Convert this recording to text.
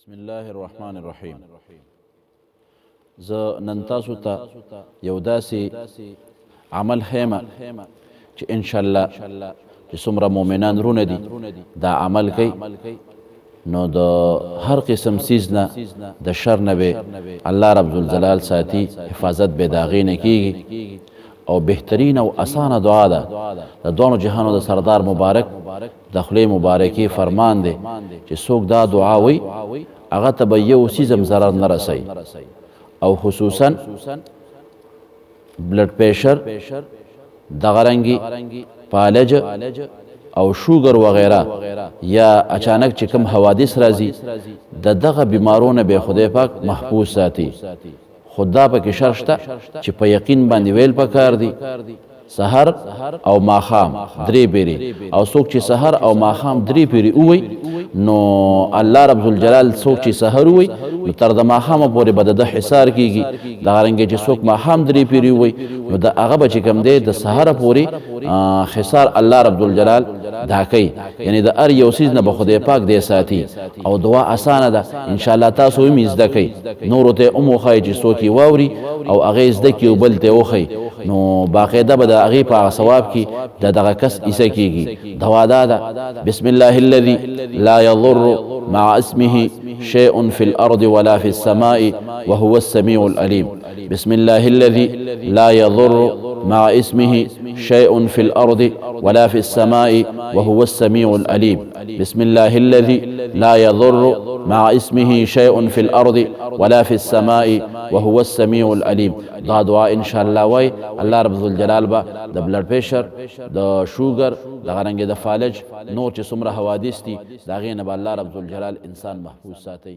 بسم الله الرحمن الرحیم. زه نن تاسو ته یو داسې عمل ښیم چې انشاءالله چې څومره مؤمنان رونه دي دا عمل کوي نو د هر قسم څیز نه د شر نه به الله رب الجلال ساتي، حفاظت به د هغې نه کېږي. او بهترین او اسانه دعا ده د دوانو جهانو د سردار مبارک د خولې مبارکې فرمان دی چې څوک دا دعا وی هغه ته به یو څیز هم ضرر نه رسوي، او خصوصا بلډ پریشر، دغه رنګې فالج او شوګر وغیره یا اچانک چې کوم حوادث راځي د دغه بیمارونه به خدای پاک محفوظ ساتي. خدا پکې شرط شته چې په یقین باندې ویل پکار دي سحر او ماښام درې پیرې، او څوک چې سحر او ماښام درې پیرې ووایي نو الله رب الجلال څوک چې سحر ووایي نو تر د ماښامه پورې به د ده حصار کېږي. دغه رنګې چې څوک ماښام درې پیرې ووایي نو د هغه به چې کوم دی د سحره پورې حصار الله رب الجلال دا کوي، یعنی د هر یو څیز نه به خدای پاک دی ساتي. او دعا اسانه ده انشاءالله، تاسو هم یې زده کوئ، نورو ته هم وښایئ چې څوک یې واوري او هغه یې زده کړي او بل ته یې وښایي نو باقاعده به د هغې په هغه ثواب کې د دغه کس حصه کېږي. دعا دا ده: بسم الله الذي لا يضر مع اسمه شيء في الأرض ولا في السماء وهو السميع العليم. بسم الله الذي لا يضر مع اسمه شيء في الأرض ولا في السماء وهو السميع العليم. بسم الله الذي لا يضر مع اسمه شيء في الأرض ولا في السماء وهو السميع العليم. دا دعا انشاءالله وای الله رب الجلال به د بلډ پریشر، د شوګر، دغه رنګې د فالج، نور چې څومره حوادث دي د هغې نه به الله رب الجلال انسان محفوظ ساتي.